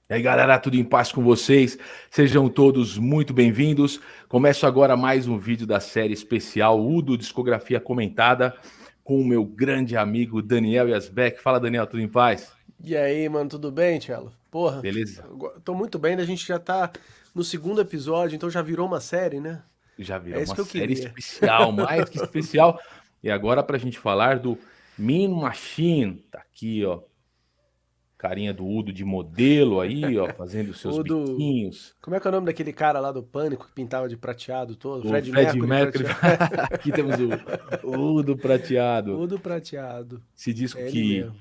E aí, galera, tudo em paz com vocês? Sejam todos muito bem-vindos. Começo agora mais um vídeo da série especial Udo Discografia Comentada com o meu grande amigo Daniel Yazbek. Fala, Daniel, tudo em paz? E aí, mano, tudo bem, Tchelo? Porra, Beleza? tô muito bem, a gente já tá no segundo episódio, então já virou uma série, né? Já É virou isso uma que eu série queria. especial, mais que especial. E agora para a gente falar do Mean Machine. Tá aqui, ó, carinha do Udo de modelo aí, ó, fazendo os seus O do. biquinhos. Como é que é o nome daquele cara lá do Pânico que pintava de prateado todo? O Fred Fred Mercury Mercury. prateado. Aqui temos o Udo prateado. O do prateado. Esse disco É ele que... mesmo.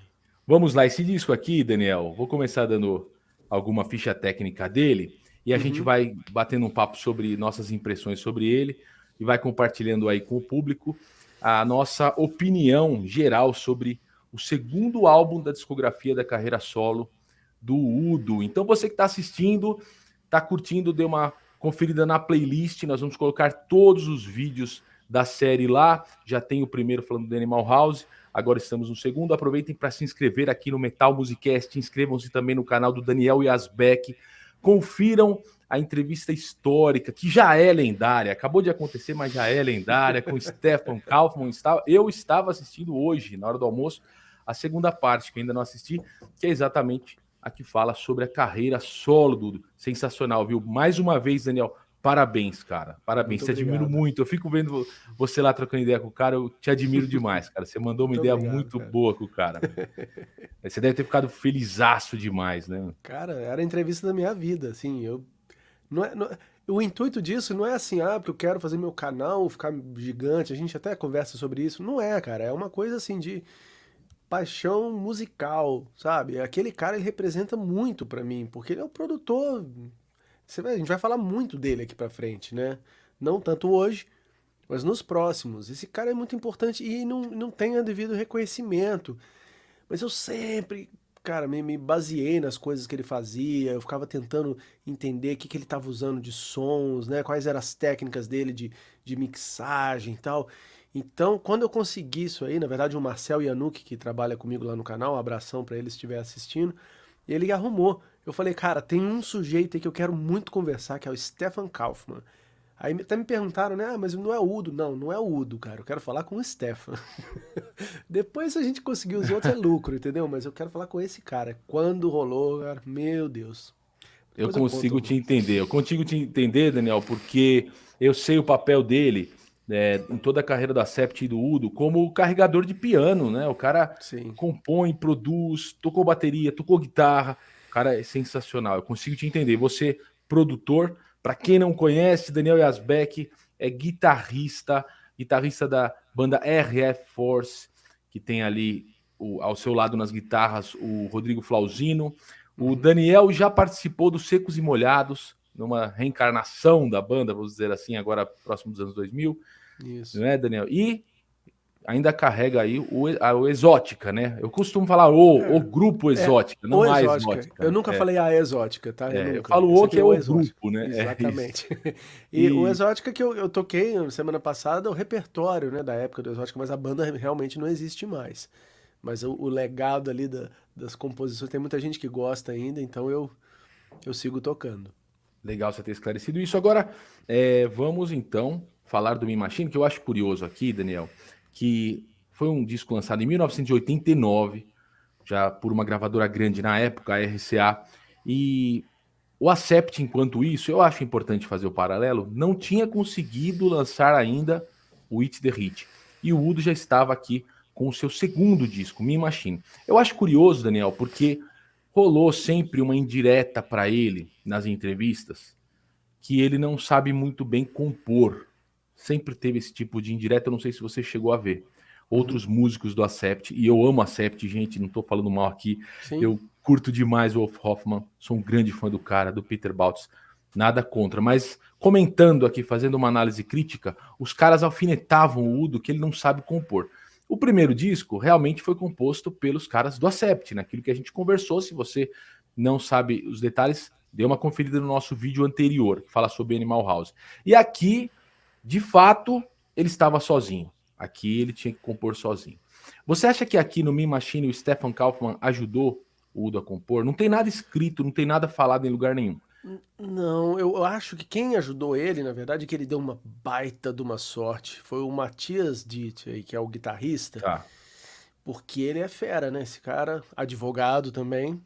Vamos lá, esse disco aqui, Daniel, vou começar dando alguma ficha técnica dele e a gente Uhum. vai batendo um papo sobre nossas impressões sobre ele e vai compartilhando aí com o público a nossa opinião geral sobre o segundo álbum da discografia da carreira solo do Udo. Então você que está assistindo, está curtindo, dê uma conferida na playlist, nós vamos colocar todos os vídeos da série lá, já tem o primeiro falando do Animal House, agora estamos no segundo. Aproveitem para se inscrever aqui no Metal Musicast. Inscrevam-se também no canal do Daniel Yazbek. Confiram a entrevista histórica, que já é lendária. Acabou de acontecer, mas já é lendária, com Stefan Kaufmann. Eu estava assistindo hoje, na hora do almoço, a segunda parte, que ainda não assisti, que é exatamente a que fala sobre a carreira solo do Sensacional, viu? Mais uma vez, Daniel, parabéns, cara. Parabéns. Muito Te admiro obrigado. muito. Eu fico vendo você lá trocando ideia com o cara, eu te admiro demais, cara. Você mandou uma Muito ideia obrigado, muito cara. boa com o cara, meu. Você deve ter ficado felizaço demais, né? Cara, era a entrevista da minha vida, assim, Não é, não- o intuito disso não é assim, porque eu quero fazer meu canal ficar gigante, a gente até conversa sobre isso. Não é, cara, é uma coisa assim de paixão musical, sabe? Aquele cara, ele representa muito pra mim, porque ele é o produtor. A gente vai falar muito dele aqui pra frente, né? Não tanto hoje, mas nos próximos. Esse cara é muito importante e não tem o devido reconhecimento. Mas eu sempre, cara, me baseei nas coisas que ele fazia, eu ficava tentando entender o que ele estava usando de sons, né? Quais eram as técnicas dele de mixagem e tal. Então, quando eu consegui isso aí, na verdade, o Marcel Yanuck, que trabalha comigo lá no canal, um abração pra ele se estiver assistindo, ele arrumou. Eu falei, cara, tem um sujeito aí que eu quero muito conversar, que é o Stefan Kaufmann. Aí até me perguntaram, né? Mas não é o Udo. Não, não é o Udo, cara. Eu quero falar com o Stefan. Depois, se a gente conseguir os outros, é lucro, entendeu? Mas eu quero falar com esse cara. Quando rolou, cara, meu Deus. Eu Depois eu conto consigo te alguns. entender. Eu consigo te entender, Daniel, porque eu sei o papel dele em toda a carreira da Sept e do Udo como carregador de piano, né? O cara Sim. compõe, produz, tocou bateria, tocou guitarra. O cara é sensacional. Eu consigo te entender. Você, produtor, para quem não conhece, Daniel Yazbek é guitarrista, guitarrista da banda RF Force, que tem ali ao seu lado nas guitarras o Rodrigo Flauzino. O Uhum. Daniel já participou dos Secos e Molhados, numa reencarnação da banda, vamos dizer assim, agora próximo dos anos 2000, Isso. não é, Daniel? E ainda carrega aí o Exótica, né? Eu costumo falar o grupo É, Exótica, o não a Exótica. Exótica, Eu né? nunca falei a Exótica, tá? Eu Eu nunca. falo É o que sempre é o o Exótica. grupo, né? É isso. Exatamente. E o E Exótica que eu toquei semana passada, o repertório, né, da época do Exótica, mas a banda realmente não existe mais. Mas o legado ali das composições, tem muita gente que gosta ainda, então eu sigo tocando. legal você ter esclarecido isso. Agora, vamos então falar do Me Machine, que eu acho curioso aqui, Daniel, que foi um disco lançado em 1989, já por uma gravadora grande na época, a RCA, e o Acept, enquanto isso, eu acho importante fazer o paralelo, não tinha conseguido lançar ainda o It The Hit. E o Udo já estava aqui com o seu segundo disco, Me Machine. Eu acho curioso, Daniel, porque rolou sempre uma indireta para ele nas entrevistas que ele não sabe muito bem compor. Sempre teve esse tipo de indireta, eu não sei se você chegou a ver. Uhum. Outros músicos do Acept, e eu amo Acept, gente, não tô falando mal aqui, Sim. eu curto demais o Wolf Hoffman, sou um grande fã do cara, do Peter Baltz, nada contra, mas comentando aqui, fazendo uma análise crítica, os caras alfinetavam o Udo que ele não sabe compor. O primeiro disco realmente foi composto pelos caras do Acept, naquilo que a gente conversou. Se você não sabe os detalhes, dê uma conferida no nosso vídeo anterior, que fala sobre Animal House. E aqui, de fato, ele estava sozinho. Aqui ele tinha que compor sozinho. Você acha que aqui no Me Machine o Stefan Kaufmann ajudou o Udo a compor? Não tem nada escrito, não tem nada falado em lugar nenhum. Não, eu acho que quem ajudou ele, na verdade, que ele deu uma baita de uma sorte, foi o Matias Ditt, aí, que é o guitarrista, Tá. porque ele é fera, né? Esse cara, advogado também.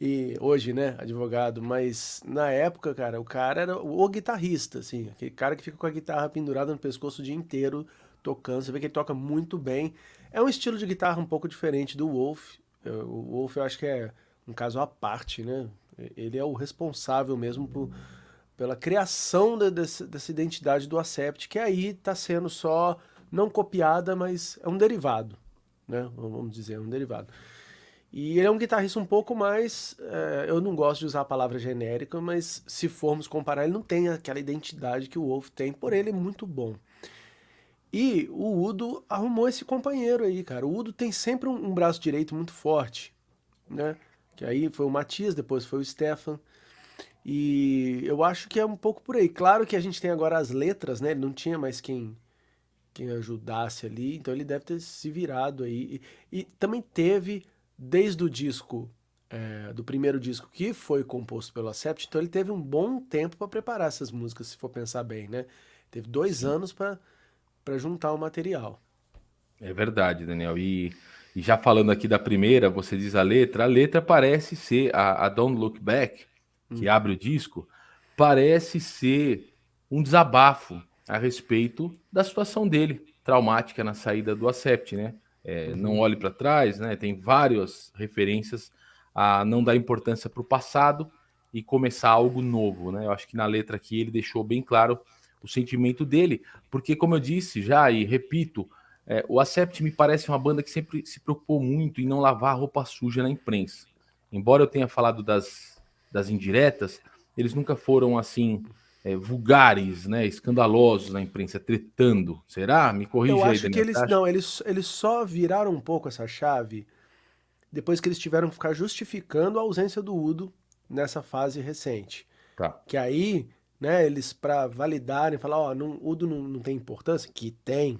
E hoje, né, advogado, mas na época, cara, o cara era o guitarrista, assim, aquele cara que fica com a guitarra pendurada no pescoço o dia inteiro tocando. Você vê que ele toca muito bem. É um estilo de guitarra um pouco diferente do Wolf. O Wolf eu acho que é um caso à parte, né? Ele é o responsável mesmo pela criação dessa identidade do Acept, que aí está sendo só não copiada, mas é um derivado, né? Vamos dizer, é um derivado. E ele é um guitarrista um pouco mais. Eu não gosto de usar a palavra genérica, mas se formos comparar, ele não tem aquela identidade que o Wolf tem, porém ele é muito bom. E o Udo arrumou esse companheiro aí, cara. O Udo tem sempre um braço direito muito forte, né? Que aí foi o Matias, depois foi o Stefan. E eu acho que é um pouco por aí. Claro que a gente tem agora as letras, né? Ele não tinha mais quem ajudasse ali, então ele deve ter se virado aí. E também teve, desde o disco, do primeiro disco que foi composto pelo Acept, então ele teve um bom tempo para preparar essas músicas, se for pensar bem, né? Teve 2 anos para juntar o material. É verdade, Daniel. E já falando aqui da primeira, você diz a letra parece ser, a Don't Look Back, que Hum. abre o disco, parece ser um desabafo a respeito da situação dele, traumática na saída do Acept, né? Não Uhum. olhe para trás, né? Tem várias referências a não dar importância para o passado e começar algo novo, né? Eu acho que na letra aqui ele deixou bem claro o sentimento dele, porque como eu disse já e repito, o Acept me parece uma banda que sempre se preocupou muito em não lavar a roupa suja na imprensa. Embora eu tenha falado das indiretas, eles nunca foram assim vulgares, né, escandalosos na imprensa, tretando. Será? Me Eu corrige aí, acho que Daniel. Você eles. acha? Não, eles só viraram um pouco essa chave depois que eles tiveram que ficar justificando a ausência do Udo nessa fase recente. Tá. Que aí, né, eles para validarem, falar, ó, Udo não tem importância, que tem,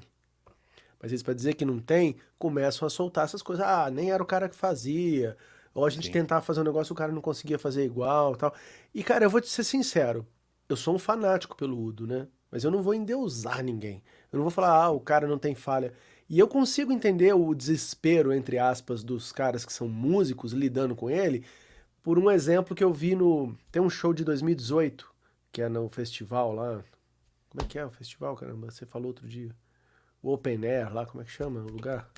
mas eles para dizer que não tem, começam a soltar essas coisas. Ah, nem era o cara que fazia, ou a gente Sim. tentava fazer um negócio, o cara não conseguia fazer igual, tal. E cara, eu vou te ser sincero, eu sou um fanático pelo Udo, né? Mas eu não vou endeusar ninguém. Eu não vou falar, o cara não tem falha. E eu consigo entender o desespero, entre aspas, dos caras que são músicos lidando com ele, por um exemplo que eu vi no. Tem um show de 2018, que é no festival lá. Como é que é o festival, caramba? Você falou outro dia. O Open Air lá, como é que chama o lugar?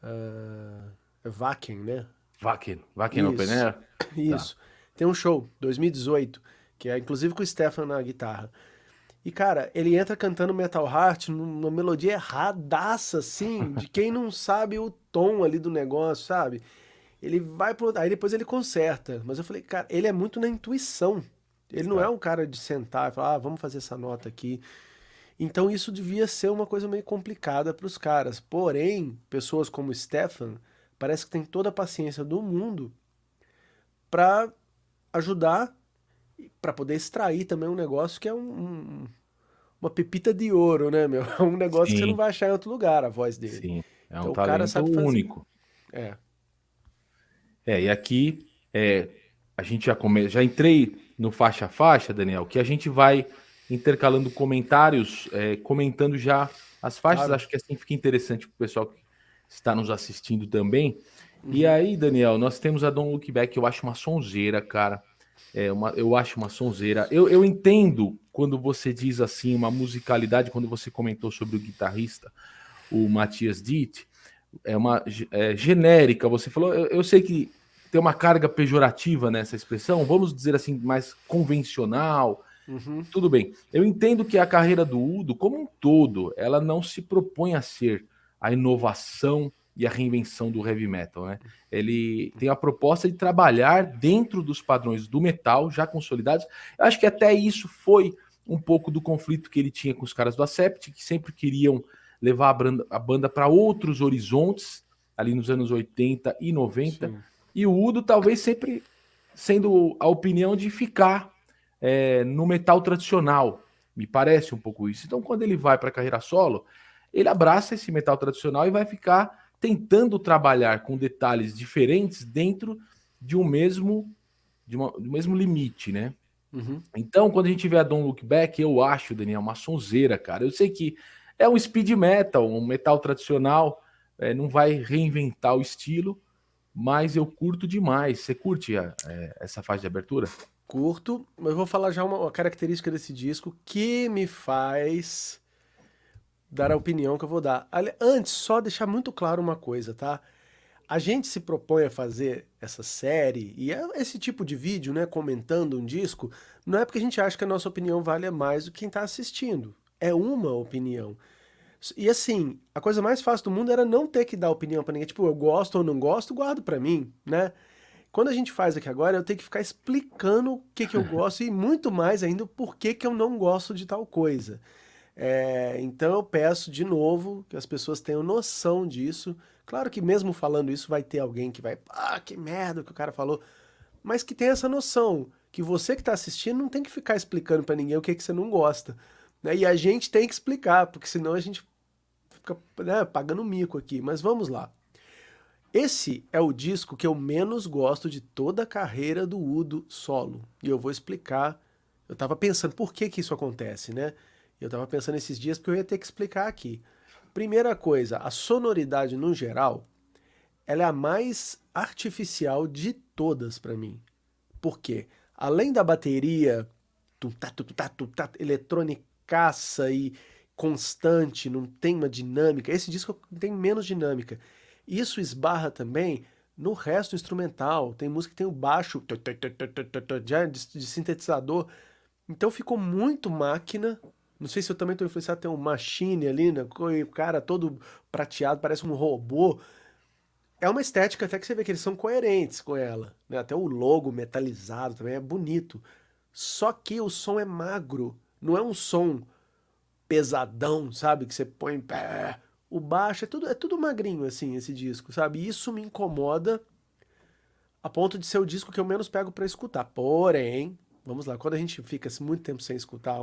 É Wacken, né? Wacken Open Isso, Air? Tá. isso. Tem um show, 2018, que é inclusive com o Stefan na guitarra. E, cara, ele entra cantando Metal Heart numa melodia erradaça, assim, de quem não sabe o tom ali do negócio, sabe? Ele vai pro. Aí depois ele conserta. Mas eu falei, cara, ele é muito na intuição. Ele não é Tá. um cara de sentar e falar, vamos fazer essa nota aqui. Então isso devia ser uma coisa meio complicada para os caras. Porém, pessoas como o Stefan parece que tem toda a paciência do mundo para ajudar, para poder extrair também um negócio que é uma pepita de ouro, né, meu? É um negócio que você não Sim, vai achar em outro lugar, a voz dele. sim. É um Então o cara talento sabe fazer. único. É. E aqui a gente já entrei no faixa a faixa, Daniel, que a gente vai intercalando comentários, comentando já as faixas. Claro. Acho que assim fica interessante para o pessoal que está nos assistindo também. E Uhum. aí, Daniel, nós temos a Don't Look Back, eu acho uma sonzeira, cara. Eu acho uma sonzeira. Eu entendo quando você diz assim, uma musicalidade, quando você comentou sobre o guitarrista, o Matias Ditt, genérica. Você falou, eu sei que tem uma carga pejorativa nessa expressão, vamos dizer assim, mais convencional. Uhum. Tudo bem. Eu entendo que a carreira do Udo, como um todo, ela não se propõe a ser a inovação e a reinvenção do heavy metal, né? Ele tem a proposta de trabalhar dentro dos padrões do metal já consolidados. Eu acho que até isso foi um pouco do conflito que ele tinha com os caras do Acept, que sempre queriam levar a banda para outros horizontes, ali nos anos 80 e 90. Sim. E o Udo talvez sempre sendo a opinião de ficar no metal tradicional. Me parece um pouco isso. Então, quando ele vai para a carreira solo, ele abraça esse metal tradicional e vai ficar tentando trabalhar com detalhes diferentes dentro de um mesmo, do mesmo limite, né? Uhum. Então, quando a gente vê a Don't Look Back, eu acho, Daniel, uma sonzeira, cara. Eu sei que é um speed metal, um metal tradicional, não vai reinventar o estilo, mas eu curto demais. Você curte essa faixa de abertura? Curto, mas eu vou falar já uma característica desse disco que me faz dar a opinião que eu vou dar. Antes, só deixar muito claro uma coisa, tá? A gente se propõe a fazer essa série e esse tipo de vídeo, né, comentando um disco, não é porque a gente acha que a nossa opinião vale mais do que quem está assistindo. É uma opinião. E assim, a coisa mais fácil do mundo era não ter que dar opinião pra ninguém. Tipo, eu gosto ou não gosto, guardo pra mim, né? Quando a gente faz aqui agora, eu tenho que ficar explicando o que que eu gosto e muito mais ainda o porquê que eu não gosto de tal coisa. Então eu peço de novo que as pessoas tenham noção disso. Claro que mesmo falando isso vai ter alguém que vai, que merda que o cara falou, mas que tenha essa noção que você que está assistindo não tem que ficar explicando para ninguém o que que você não gosta, né? E a gente tem que explicar, porque senão a gente fica, né, pagando mico aqui. Mas vamos lá. Esse é o disco que eu menos gosto de toda a carreira do Udo solo. E eu vou explicar. Eu tava pensando por que que isso acontece, né? Eu tava pensando esses dias porque eu ia ter que explicar aqui. Primeira coisa, a sonoridade no geral, ela é a mais artificial de todas pra mim. Por quê? Além da bateria eletronicaça e constante, não tem uma dinâmica. Esse disco tem menos dinâmica. Isso esbarra também no resto instrumental. Tem música que tem o baixo de sintetizador. Então ficou muito máquina. Não sei se eu também estou influenciado, tem um machine ali, né? O cara todo prateado, parece um robô. É uma estética até que você vê que eles são coerentes com ela, né? Até o logo metalizado também é bonito. Só que o som é magro, não é um som pesadão, sabe? Que você põe. O baixo é tudo magrinho, assim, esse disco, sabe? E isso me incomoda a ponto de ser o disco que eu menos pego pra escutar. Porém, vamos lá, quando a gente fica muito tempo sem escutar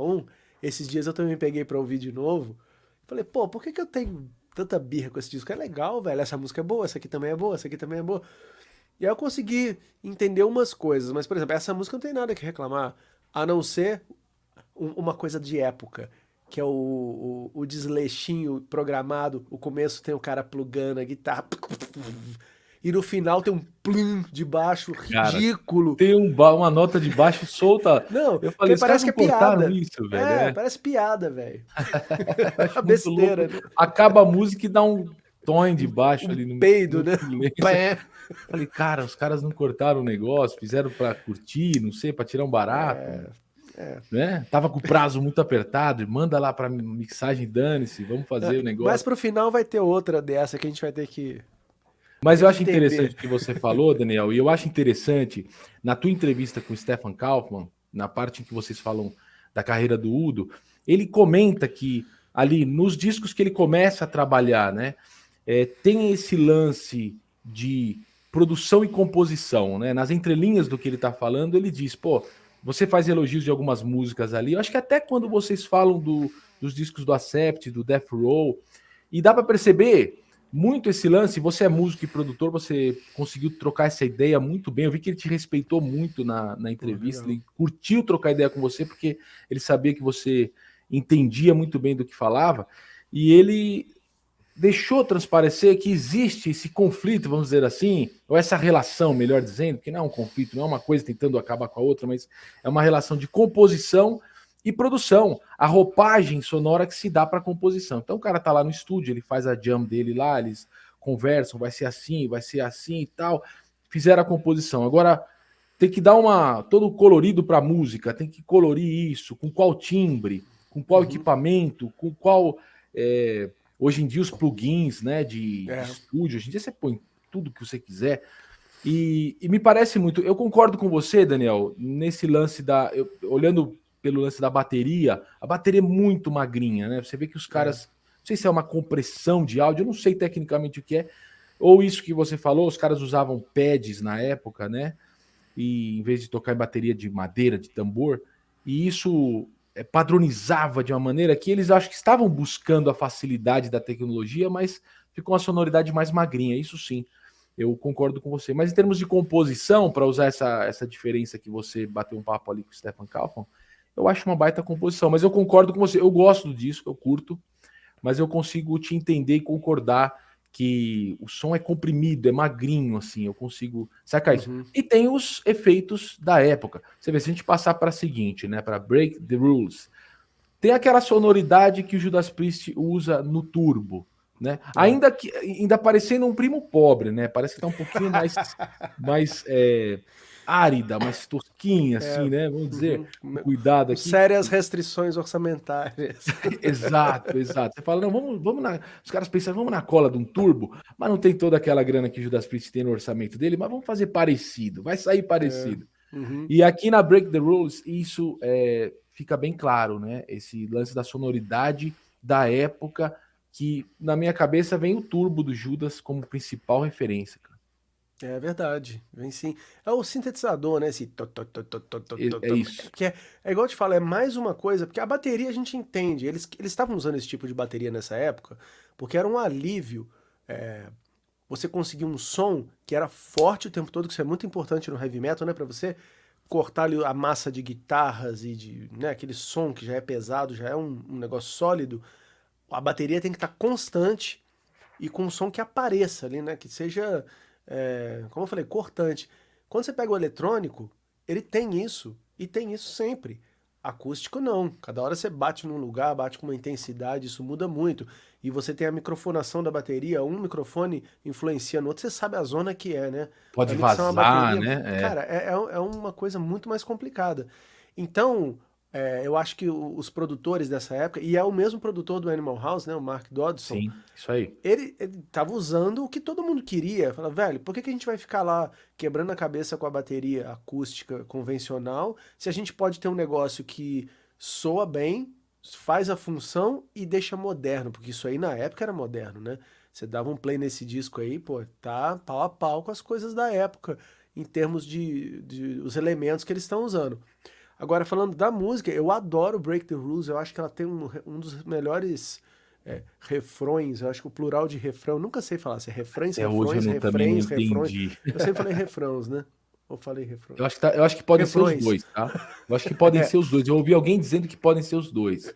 esses dias eu também peguei pra ouvir de novo. Falei, pô, por que que eu tenho tanta birra com esse disco? É legal, velho. Essa música é boa, essa aqui também é boa, essa aqui também é boa. E aí eu consegui entender umas coisas, mas, por exemplo, essa música não tem nada que reclamar, a não ser uma coisa de época, que é o desleixinho programado. O começo tem o cara plugando a guitarra, e no final tem um plum de baixo Cara, ridículo. tem uma nota de baixo solta. Não, Eu que falei, os caras parece que não é cortaram piada. isso, velho. É, Parece piada, velho. eu Uma acho muito besteira, louco. né? Acaba a música e dá um tom de baixo Um ali peido, no né? silêncio. Pé. Falei, cara, os caras não cortaram o negócio, fizeram pra curtir, não sei, pra tirar um barato, É. né? Tava com o prazo muito apertado, manda lá pra mixagem, dane-se, vamos fazer o Mas negócio. pro final vai ter outra dessa que a gente vai Mas ter eu que acho entender. interessante o que você falou, Daniel, e eu acho interessante, na tua entrevista com o Stefan Kaufmann, na parte em que vocês falam da carreira do Udo, ele comenta que ali nos discos que ele começa a trabalhar, né, tem esse lance de produção e composição, né? Nas entrelinhas do que ele tá falando, ele diz, pô, você faz elogios de algumas músicas ali, eu acho que até quando vocês falam dos discos do Accept, do Death Row, e dá para perceber muito esse lance. Você é músico e produtor, você conseguiu trocar essa ideia muito bem. Eu vi que ele te respeitou muito na Pô, entrevista, legal. ele curtiu trocar ideia com você, porque ele sabia que você entendia muito bem do que falava, e ele deixou transparecer que existe esse conflito, vamos dizer assim, ou essa relação, melhor dizendo, que não é um conflito, não é uma coisa tentando acabar com a outra, mas é uma relação de composição e produção, a roupagem sonora que se dá para a composição. Então o cara tá lá no estúdio, ele faz a jam dele lá, eles conversam, vai ser assim e tal, fizeram a composição. Agora tem que dar todo colorido para a música, tem que colorir isso, com qual timbre, com qual Uhum. equipamento, com qual hoje em dia os plugins, né, de É. estúdio, hoje em dia você põe tudo que você quiser. E me parece muito. Eu concordo com você, Daniel, nesse lance olhando pelo lance da bateria, a bateria é muito magrinha, né? Você vê que os É. caras. Não sei se é uma compressão de áudio, eu não sei tecnicamente o que é. Ou isso que você falou, os caras usavam pads na época, né? E em vez de tocar em bateria de madeira, de tambor, e isso padronizava de uma maneira que eles acho que estavam buscando a facilidade da tecnologia, mas ficou uma sonoridade mais magrinha, isso sim, eu concordo com você. Mas em termos de composição, para usar essa diferença que você bateu um papo ali com o Stefan Kaufmann, eu acho uma baita composição, mas eu concordo com você, eu gosto do disco, eu curto, mas eu consigo te entender e concordar que o som é comprimido, é magrinho, assim, eu consigo sacar isso. E tem os efeitos da época. Você vê, se a gente passar para a seguinte, né, para Break the Rules, tem aquela sonoridade que o Judas Priest usa no Turbo, né? Ainda parecendo um primo pobre, né? Parece que tá um pouquinho mais árida, mais tosquinha, assim, né? Vamos dizer, com cuidado com aqui. sérias restrições orçamentárias. Exato. Você fala, não, vamos na. Os caras pensam, vamos na cola de um turbo, mas não tem toda aquela grana que o Judas Priest tem no orçamento dele, mas vamos fazer parecido, vai sair parecido. E aqui na Break the Rules, isso fica bem claro, né? Esse lance da sonoridade da época, que na minha cabeça vem o turbo do Judas como principal referência, cara. É verdade, vem sim. É o sintetizador, né? Esse É isso. que é igual eu te falo, é mais uma coisa, porque a bateria a gente entende. Eles estavam usando esse tipo de bateria nessa época, porque era um alívio você conseguir um som que era forte o tempo todo, que isso é muito importante no heavy metal, né? Pra você cortar ali a massa de guitarras e de, né, aquele som que já é pesado, já é um negócio sólido. A bateria tem que estar constante e com um som que apareça ali, né? Que seja, como eu falei, cortante. Quando você pega o eletrônico, ele tem isso, e tem isso sempre. Acústico não. Cada hora você bate num lugar, bate com uma intensidade, isso muda muito. E você tem a microfonação da bateria, um microfone influencia no outro, você sabe a zona que é, né? Pode Pra mixar uma vazar, bateria, né? cara, é uma coisa muito mais complicada. Então, eu acho que os produtores dessa época, e é o mesmo produtor do Animal House, né, o Mark Dodson, Sim, isso aí. ele tava usando o que todo mundo queria. Fala, velho, por que a gente vai ficar lá quebrando a cabeça com a bateria acústica convencional se a gente pode ter um negócio que soa bem, faz a função e deixa moderno? Porque isso aí na época era moderno, né? Você dava um play nesse disco aí, pô, tá pau a pau com as coisas da época, em termos de os elementos que eles estão usando. Agora, falando da música, eu adoro Break the Rules, eu acho que ela tem um dos melhores refrões, eu acho que o plural de refrão, nunca sei falar se é refrões, Até hoje eu também não refrões. entendi. Eu sempre falei refrãos, né? Ou falei refrões? Eu acho que podem ser os Refrões. dois, tá? Eu acho que podem ser os dois. Eu ouvi alguém dizendo que podem ser os dois.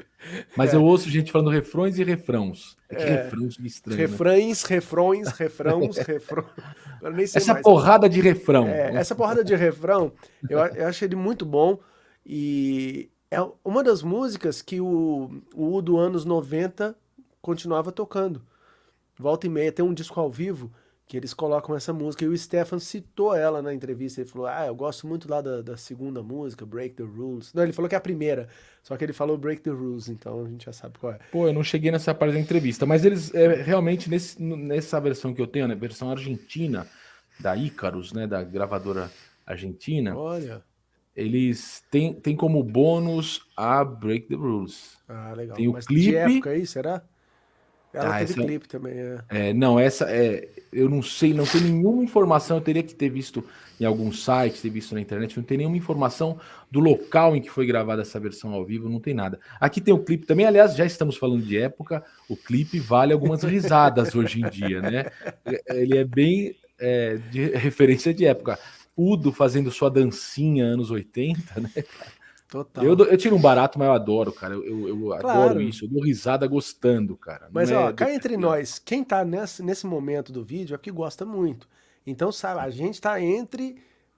Mas eu ouço gente falando refrões e refrãos. É que refrãos me estranho, né? Refrões, refrões. Agora nem sei Essa mais. porrada de refrão. Essa porrada de refrão, eu achei ele muito bom. E é uma das músicas que o U do anos 90 continuava tocando. Volta e meia tem um disco ao vivo que eles colocam essa música. E o Stefan citou ela na entrevista. Ele falou: eu gosto muito lá da segunda música, Break the Rules. Não, ele falou que é a primeira. Só que ele falou Break the Rules, então a gente já sabe qual é. Pô, eu não cheguei nessa parte da entrevista. Mas eles, realmente, nessa versão que eu tenho, né, versão argentina, da Icarus, né, da gravadora argentina, Olha. eles têm como bônus a Break the Rules. Legal. Tem o Mas de clipe. época aí, será? Ela teve essa clipe também, não, eu não sei, não tem nenhuma informação. Eu teria que ter visto em algum site, ter visto na internet. Não tem nenhuma informação do local em que foi gravada essa versão ao vivo, não tem nada. Aqui tem o clipe também, aliás, já estamos falando de época. O clipe vale algumas risadas hoje em dia, né? Ele é bem de referência de época. Udo fazendo sua dancinha anos 80, né? Total. Eu tiro um barato, mas eu adoro, cara. Eu adoro isso. Eu dou risada gostando, cara. Mas, ó, cá entre nós, quem tá nesse momento do vídeo é porque gosta muito. Então, sabe, a gente tá entre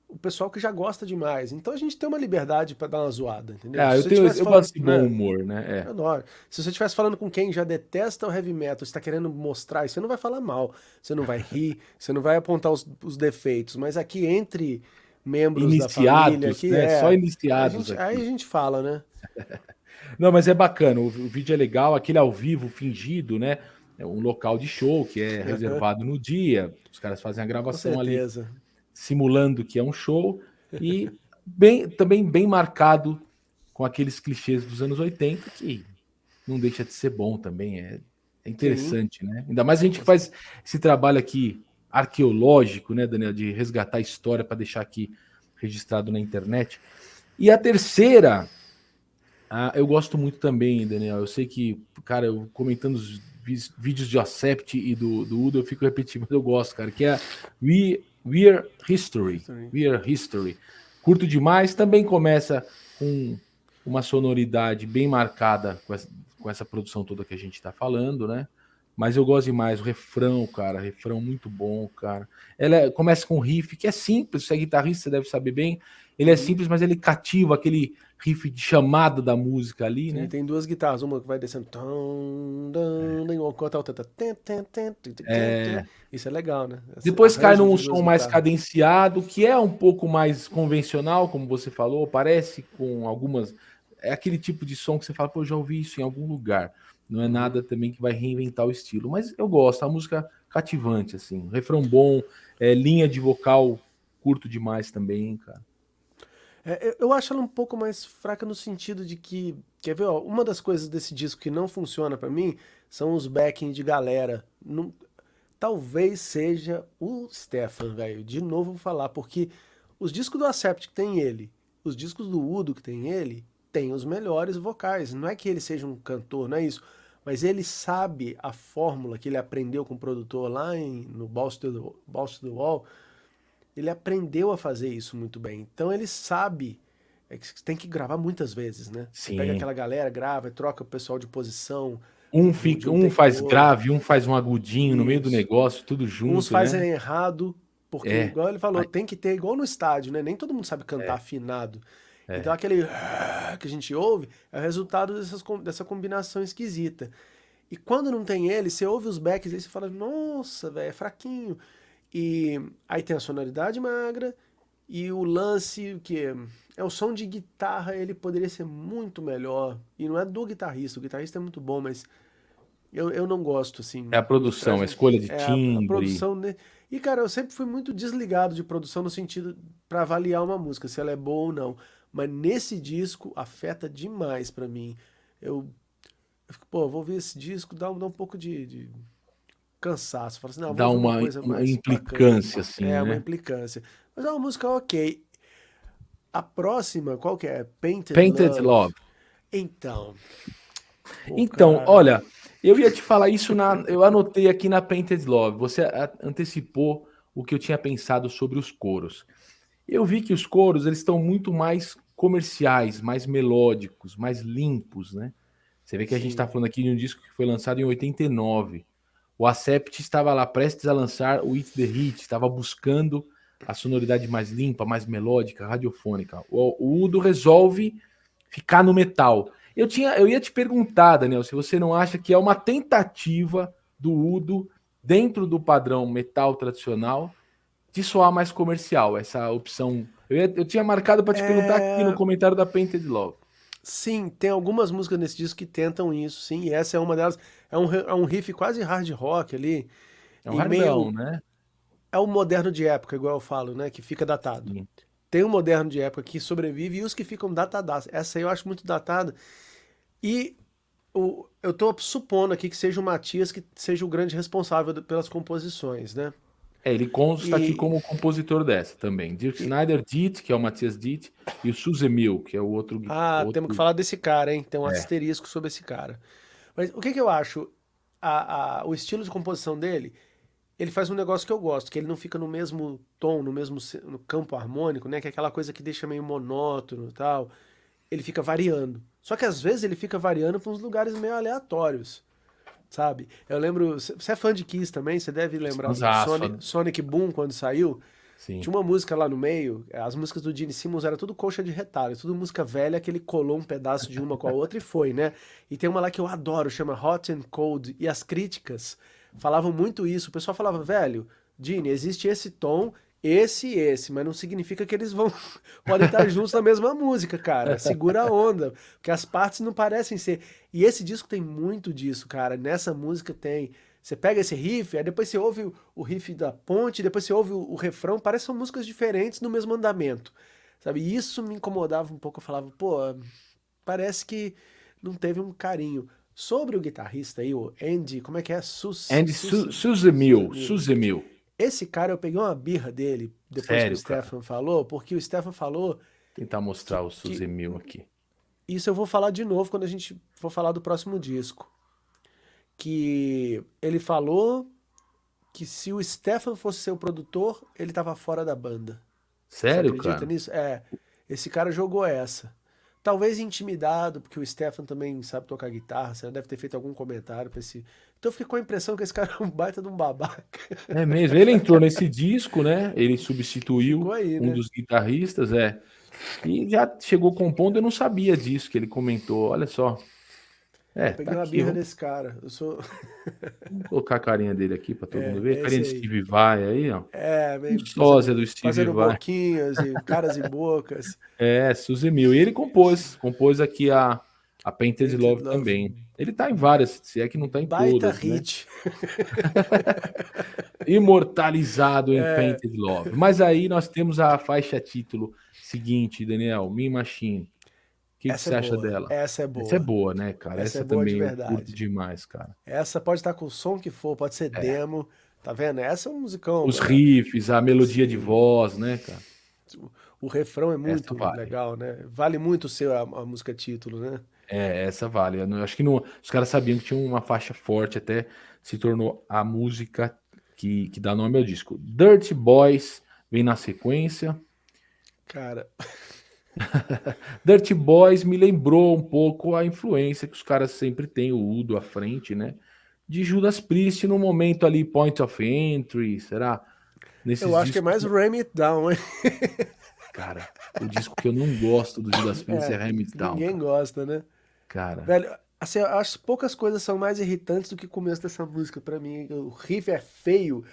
o pessoal que já gosta demais. Então a gente tem uma liberdade pra dar uma zoada, entendeu? Eu gosto de bom humor, né? Eu adoro. Se você estivesse falando com quem já detesta o heavy metal, você tá querendo mostrar, você não vai falar mal, você não vai rir, você não vai apontar os defeitos. Mas aqui entre membros da família, aqui só iniciados aí a gente fala, né? Não, mas é bacana, o vídeo é legal, aquele ao vivo fingido, né? É um local de show que é reservado no dia, os caras fazem a gravação ali, simulando que é um show, e também bem marcado com aqueles clichês dos anos 80, que não deixa de ser bom também, é interessante, sim, né? Ainda mais a gente que faz esse trabalho aqui arqueológico, né, Daniel, de resgatar a história para deixar aqui registrado na internet. E a terceira, eu gosto muito também, Daniel. Eu sei que, cara, eu comentando vídeos de Accept e do Udo, eu fico repetindo, mas eu gosto, cara, que é We're History. We're History. Curto demais, também começa com uma sonoridade bem marcada com essa produção toda que a gente tá falando, né? Mas eu gosto demais, o refrão, cara, refrão muito bom, cara. Começa com um riff que é simples, você é guitarrista, você deve saber bem. Ele é simples, mas ele cativa aquele riff de chamada da música ali, né? Tem duas guitarras, uma que vai descendo, enquanto a outra tá... Isso é legal, né? Depois cai num som mais cadenciado, que é um pouco mais convencional, como você falou, parece com algumas... É aquele tipo de som que você fala, pô, eu já ouvi isso em algum lugar. Não é nada também que vai reinventar o estilo. Mas eu gosto, a música cativante, assim. Refrão bom, linha de vocal curto demais também, cara. Eu acho ela um pouco mais fraca no sentido de que... Quer ver, ó, uma das coisas desse disco que não funciona pra mim são os backing de galera. Não, talvez seja o Stefan, velho. De novo vou falar, porque os discos do Accept que tem ele, os discos do Udo que tem ele, tem os melhores vocais. Não é que ele seja um cantor, não é isso. Mas ele sabe a fórmula que ele aprendeu com o produtor lá no Balls to the Wall. Ele aprendeu a fazer isso muito bem. Então ele sabe que você tem que gravar muitas vezes, né? Você pega aquela galera, grava, troca o pessoal de posição. Um faz grave, um faz um agudinho no meio do negócio, tudo junto, uns fazem errado, porque, igual ele falou, tem que ter, igual no estádio, né? Nem todo mundo sabe cantar afinado. Então aquele que a gente ouve é o resultado dessa combinação esquisita. E quando não tem ele, você ouve os backs e você fala, nossa, velho, é fraquinho. E aí tem a sonoridade magra e o lance que é o som de guitarra, ele poderia ser muito melhor. E não é do guitarrista, o guitarrista é muito bom, mas eu não gosto, assim. É a produção, a escolha de timbre. A produção, né? E, cara, eu sempre fui muito desligado de produção no sentido para avaliar uma música, se ela é boa ou não. Mas nesse disco afeta demais pra mim. Eu fico, pô, vou ouvir esse disco, dá um pouco de cansaço. Fala assim, não, dá vou ouvir uma coisa mais implicância, assim, né? uma implicância. Mas é uma música ok. A próxima, qual que é? Painted Love. Então, cara... olha, eu ia te falar isso eu anotei aqui na Painted Love. Você antecipou o que eu tinha pensado sobre os coros. Eu vi que os coros, eles estão muito mais comerciais, mais melódicos, mais limpos, né? Você vê que a gente está falando aqui de um disco que foi lançado em 89. O Accept estava lá prestes a lançar o It's the Hit, estava buscando a sonoridade mais limpa, mais melódica, radiofônica. O Udo resolve ficar no metal. Eu ia te perguntar, Daniel, se você não acha que é uma tentativa do Udo, dentro do padrão metal tradicional, de soar mais comercial, essa opção. Eu tinha marcado para te perguntar aqui no comentário da Painted Love. Sim, tem algumas músicas nesse disco que tentam isso, sim, e essa é uma delas. É um riff quase hard rock ali. É um hardão, né? É o moderno de época, igual eu falo, né? Que fica datado. Sim. Tem o moderno de época que sobrevive e os que ficam datadados. Essa aí eu acho muito datada. E eu tô supondo aqui que seja o Matias que seja o grande responsável pelas composições, né? Ele consta aqui como compositor dessa também. Dirk Snyder Ditt, que é o Matias Ditt, e o Suze Mil, que é o outro... temos que falar desse cara, hein? Tem um asterisco sobre esse cara. Mas o que eu acho? O estilo de composição dele, ele faz um negócio que eu gosto, que ele não fica no mesmo tom, no campo harmônico, né? Que é aquela coisa que deixa meio monótono e tal. Ele fica variando. Só que às vezes ele fica variando para uns lugares meio aleatórios, sabe? Eu lembro... Você é fã de Kiss também? Você deve lembrar do Sonic Boom, quando saiu. Sim. Tinha uma música lá no meio, as músicas do Gene Simmons era tudo coxa de retalho, tudo música velha que ele colou um pedaço de uma com a outra e foi, né? E tem uma lá que eu adoro, chama Hot and Cold, e as críticas falavam muito isso. O pessoal falava, velho, Gene, existe esse tom, esse e esse, mas não significa que eles podem estar juntos na mesma música, cara. Segura a onda, porque as partes não parecem ser. E esse disco tem muito disso, cara. Nessa música tem... Você pega esse riff, aí depois você ouve o riff da ponte, depois você ouve o refrão, parece que são músicas diferentes no mesmo andamento, sabe? E isso me incomodava um pouco, eu falava, pô, parece que não teve um carinho. Sobre o guitarrista aí, o Andy, como é que é? Suze Mil. Esse cara, eu peguei uma birra dele, depois que o Stefan falou, porque o Stefan falou... Tentar mostrar o Suze Mil aqui. Isso eu vou falar de novo quando a gente for falar do próximo disco. que ele falou que se o Stefan fosse seu produtor, ele tava fora da banda. Você Sério, acredita cara? nisso? Esse cara jogou essa. Talvez intimidado, porque o Stefan também sabe tocar guitarra, você deve ter feito algum comentário pra esse. Então eu fiquei com a impressão que esse cara é um baita de um babaca. É mesmo. Ele entrou nesse disco, né? Ele E substituiu ficou aí, um né? dos guitarristas, e já chegou compondo. Eu não sabia disso que ele comentou. Olha só. Eu Tá peguei uma aqui. birra Vamos, desse cara. Eu sou. vamos colocar a carinha dele aqui para todo mundo ver. É Carinha esse de aí. Steve Vai aí, ó. Um Meio sósia do Steve fazendo Vai. boquinhas e caras e bocas. Suzy Mil. E ele compôs aqui a Painted Painted Love Love. também. Ele tá em várias, se é que não tá em Baita todas, né? hit. Imortalizado em Painted Love. Mas aí nós temos a faixa título seguinte, Daniel, Me Machine. O que Essa é você acha boa. dela? Essa é Essa é boa. boa, né, cara? Essa é Essa boa de também eu curto verdade. demais, cara. Essa pode estar com o som que for, pode ser É. demo. Tá vendo? Essa é um musicão. Os riffs, a melodia de Sim. voz, né, cara? O refrão é Essa muito vale. legal, né? Vale muito ser a música título, né? Essa vale. Acho que os caras sabiam que tinha uma faixa forte, até se tornou a música que dá nome ao disco. Dirty Boys vem na sequência. Cara, Dirty Boys me lembrou um pouco a influência que os caras sempre têm, o Udo à frente, né? De Judas Priest no momento ali, Point of Entry, será? eu Nesses acho que é discos, mais Ram It Down, hein? cara, o disco que eu não gosto do Judas Priest é Ram It Down, Ninguém cara. gosta, né? Cara, Velho, assim, eu acho que poucas coisas são mais irritantes do que o começo dessa música pra mim. O riff é feio,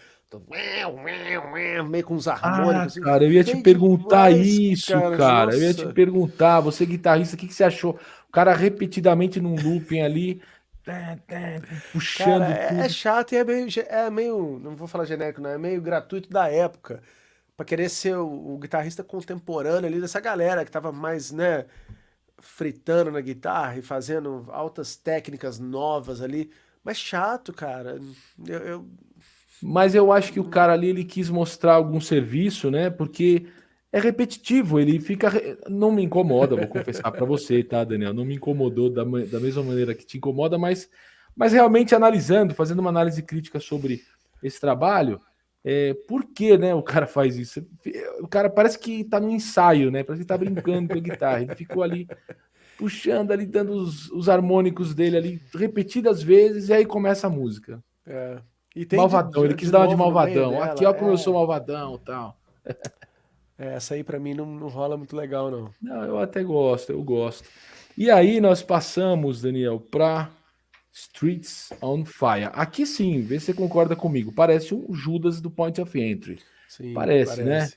meio com uns harmônicos, assim, cara, eu ia te feio perguntar demais, isso, cara. cara. Eu ia te Nossa. perguntar, você guitarrista, o que você achou? O cara repetidamente num looping ali, Cara, puxando é tudo. chato e é meio, não vou falar genérico, não, é meio gratuito da época. Pra querer ser o guitarrista contemporâneo ali dessa galera que tava mais, né, fritando na guitarra e fazendo altas técnicas novas ali. Mas chato, cara. Eu, Mas eu acho que o cara ali ele quis mostrar algum serviço, né? Porque é repetitivo, ele fica. Não me incomoda, vou confessar para você, tá, Daniel? Não me incomodou da mesma maneira que te incomoda, mas realmente analisando, fazendo uma análise crítica sobre esse trabalho, por que, né, o cara faz isso? O cara parece que tá num ensaio, né? Parece que tá brincando com a guitarra. Ele ficou ali puxando, ali, dando os harmônicos dele ali repetidas vezes, e aí começa a música. é. E tem Malvadão, ele quis de dar uma de novo no meio malvadão. Aqui, dela. ó, como eu sou malvadão, tal. Essa aí pra mim não rola muito legal, não. Não, eu até gosto, eu gosto. E aí nós passamos, Daniel, para Streets on Fire. Aqui sim, vê se você concorda comigo. Parece um Judas do Point of Entry. Sim, Parece, né?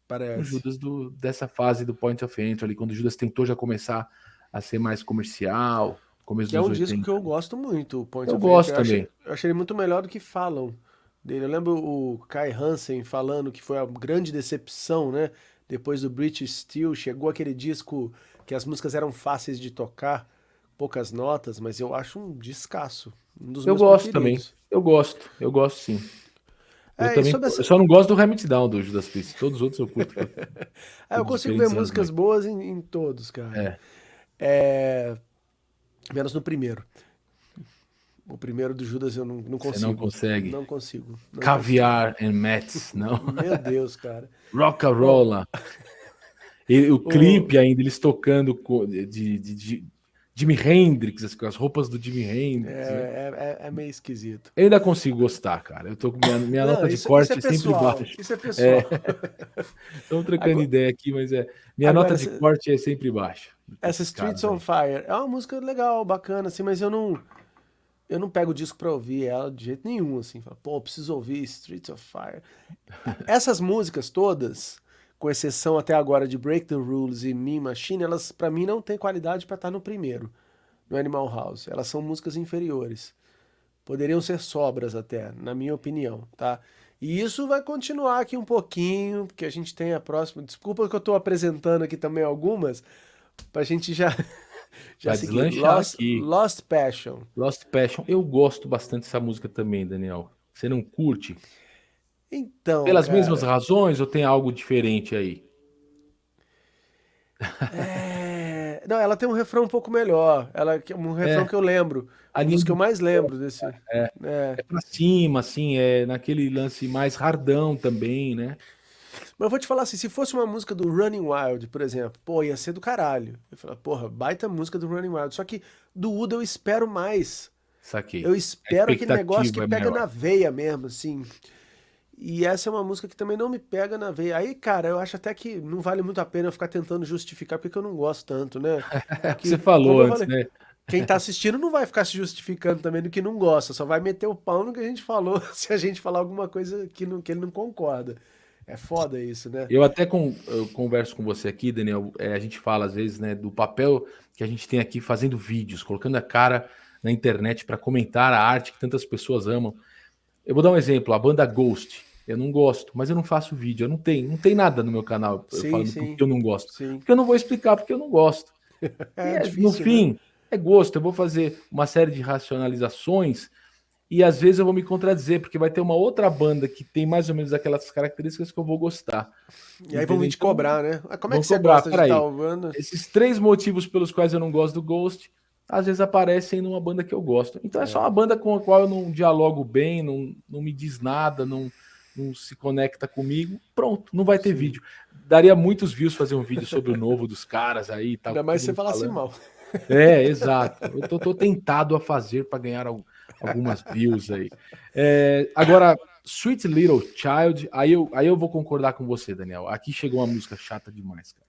parece. Um Parece. Judas dessa fase do Point of Entry ali, quando o Judas tentou já começar a ser mais comercial, começo Que é dos um disco que 80. eu gosto muito, o Point Eu of Entry. gosto também. Eu achei ele muito melhor do que falam dele. Eu lembro o Kai Hansen falando que foi a grande decepção, né? Depois do British Steel, chegou aquele disco que as músicas eram fáceis de tocar, poucas notas, mas eu acho um descasso, um dos Eu meus gosto também. preferidos. Eu gosto sim. Eu E também, sobre eu essa. só não gosto do Hamid Down do Judas Priest. Todos os outros eu curto por Eu por consigo ver diferentes músicas razões. boas em todos, cara. É, É, menos no primeiro. O primeiro do Judas eu não você não consigo. consegue. Não consigo. Não consigo. Caviar and Mets, não. Meu Deus, cara. Bom, Rock'n'Rolla. O o, clipe ainda, eles tocando de Jimi Hendrix, as roupas do Jimi Hendrix, né? é meio esquisito. Eu ainda consigo gostar, cara. Eu tô com minha Não, nota de isso é corte é sempre pessoal. baixa. Isso é É, pessoal. estamos trocando Agora, ideia aqui, mas minha agora nota de corte é sempre baixa essa desses Streets caras on aí. Fire é uma música legal, bacana, assim, mas eu não pego o disco pra ouvir ela de jeito nenhum, assim. Falo, pô, preciso ouvir Streets of Fire. Essas músicas todas, com exceção até agora de Break the Rules e Me Machine, elas pra mim não têm qualidade pra estar no primeiro, no Animal House. Elas são músicas inferiores. Poderiam ser sobras até, na minha opinião, tá? E isso vai continuar aqui um pouquinho, porque a gente tem a próxima. Desculpa que eu tô apresentando aqui também algumas, pra gente já, já Vai seguir. deslanchar aqui. Lost Passion. Lost Passion. Eu gosto bastante dessa música também, Daniel. Você não curte? Então, Pelas mesmas cara, razões ou tem algo diferente aí? Não, ela tem um refrão um pouco melhor. Um refrão É, que eu lembro. a Um dos linha que eu do mais lembro desse. é, É. é pra cima, assim, é naquele lance mais hardão também, né? Mas eu vou te falar assim, se fosse uma música do Running Wild, por exemplo, pô, ia ser do caralho. Eu falo, porra, baita música do Running Wild. Só que do Uda eu espero mais. Eu Saquei. A espero aquele negócio que expectativa é pega maior. na veia mesmo, assim. E essa é uma música que também não me pega na veia. Aí, cara, eu acho até que não vale muito a pena eu ficar tentando justificar porque eu não gosto tanto, né? É o que você Que, falou como eu antes, falei, né? quem tá assistindo não vai ficar se justificando também do que não gosta, só vai meter o pau no que a gente falou se a gente falar alguma coisa que ele não concorda. É foda isso, né? Eu converso com você aqui, Daniel. A gente fala às vezes, né, do papel que a gente tem aqui fazendo vídeos, colocando a cara na internet para comentar a arte que tantas pessoas amam. Eu vou dar um exemplo, a banda Ghost. Eu não gosto, mas eu não faço vídeo. Eu não tem nada no meu canal eu Sim, falando porque sim, eu não gosto. sim. Porque eu não vou explicar porque eu não gosto. É No difícil, né? fim, é gosto. Eu vou fazer uma série de racionalizações e às vezes eu vou me contradizer, porque vai ter uma outra banda que tem mais ou menos aquelas características que eu vou gostar. E aí vão Entendeu? vir te Então, cobrar, né? Ah, como é vão que você cobrar. gosta de Peraí, tal banda? esses três motivos pelos quais eu não gosto do Ghost, às vezes aparecem numa banda que eu gosto. Então é só É, uma banda com a qual eu não dialogo bem, não me diz nada, não se conecta comigo. Pronto, não vai ter sim. vídeo. Daria muitos views fazer um vídeo sobre o novo dos caras aí e tal, Ainda mais todo se você mundo falasse falando. mal. É, exato. Tô tentado a fazer para ganhar algumas views aí. Agora, Sweet Little Child, aí eu vou concordar com você, Daniel. Aqui chegou uma música chata demais, cara.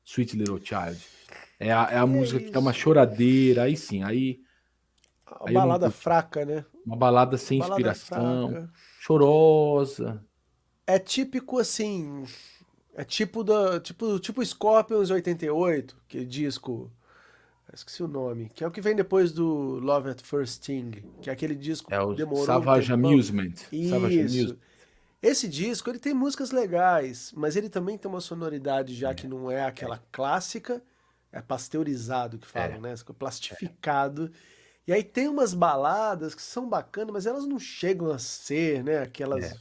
Sweet Little Child. É a Que é música que é uma isso? choradeira, aí sim, A aí eu não balada curto. fraca, né? Uma balada sem Balada inspiração, fraca. chorosa. É típico assim. É tipo Scorpions 88, que disco. Esqueci o nome. Que é o que vem depois do Love at First Sting. Que é aquele disco É que o demorou um Savage tempão. Amusement. Savage Amusement. Isso. Esse disco, ele tem músicas legais, mas ele também tem uma sonoridade já que não é aquela clássica, é pasteurizado que falam, É, né? Plastificado. E aí tem umas baladas que são bacanas, mas elas não chegam a ser, né? é, Aquelas.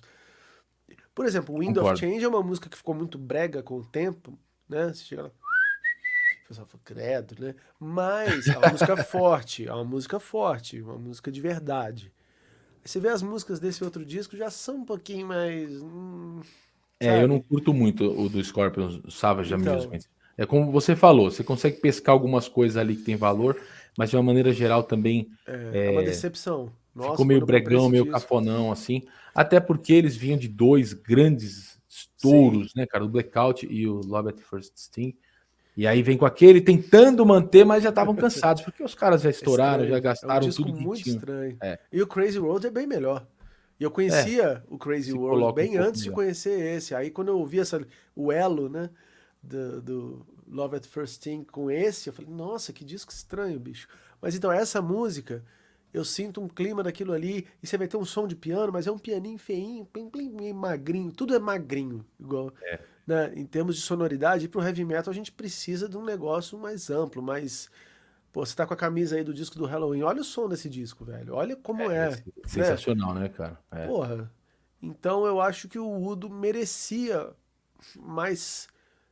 Por exemplo, Wind of concordo. Change é uma música que ficou muito brega com o tempo, né? Você chega lá, o pessoal fala, credo, né? Mas é uma música forte, é uma música forte, uma música de verdade. Você vê as músicas desse outro disco já são um pouquinho mais. Eu não Sabe? curto muito o do Scorpions, Savage Então, Amusement. É como você falou, você consegue pescar algumas coisas ali que tem valor, mas de uma maneira geral também é uma decepção. ficou Nossa, meio quando eu comprei bregão, esse meio disco. cafonão, assim. Até porque eles vinham de dois grandes Sim. estouros, né, cara? O Blackout e o Love at First Sting. E aí vem com aquele tentando manter, mas já estavam cansados, porque os caras já É estouraram, já estranho. É um gastaram disco tudo que muito tinham. estranho. É, E o Crazy World é bem melhor. E eu é, conhecia o Crazy se World coloca um bem pouco antes de melhor. conhecer esse. Aí quando eu ouvi o elo, né, do Love at First Sting com esse, eu falei, nossa, que disco estranho, bicho. Mas então, essa música, eu sinto um clima daquilo ali, e você vai ter um som de piano, mas é um pianinho feinho, plim, plim, meio magrinho, tudo é magrinho, igual, né, em termos de sonoridade. E pro heavy metal a gente precisa de um negócio mais amplo, mais. Pô, você tá com a camisa aí do disco do Halloween, olha o som desse disco, velho, olha como é, né? Sensacional, né, cara? É. Porra. Então eu acho que o Udo merecia mais.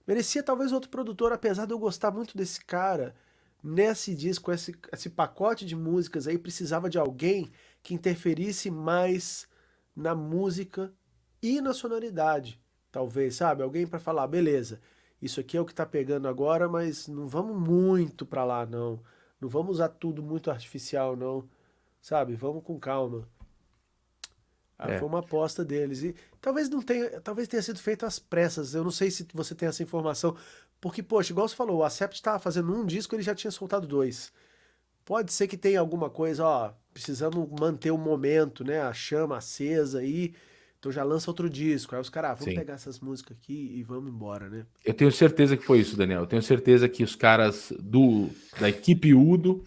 Merecia talvez outro produtor, apesar de eu gostar muito desse cara. Nesse disco, esse pacote de músicas aí, precisava de alguém que interferisse mais na música e na sonoridade. Talvez, sabe? Alguém pra falar, beleza, isso aqui é o que tá pegando agora, mas não vamos muito pra lá, não. Não vamos usar tudo muito artificial, não. Sabe? Vamos com calma. Ah, É. foi uma aposta deles. E talvez não tenha, talvez tenha sido feito às pressas. Eu não sei se você tem essa informação. Porque, poxa, igual você falou, o Acept estava fazendo um disco, ele já tinha soltado dois. Pode ser que tenha alguma coisa, ó, precisamos manter o momento, né? A chama acesa aí. Então já lança outro disco. Aí os caras, vamos Sim. pegar essas músicas aqui e vamos embora, né? Eu tenho certeza que foi isso, Daniel. Eu tenho certeza que os caras da equipe Udo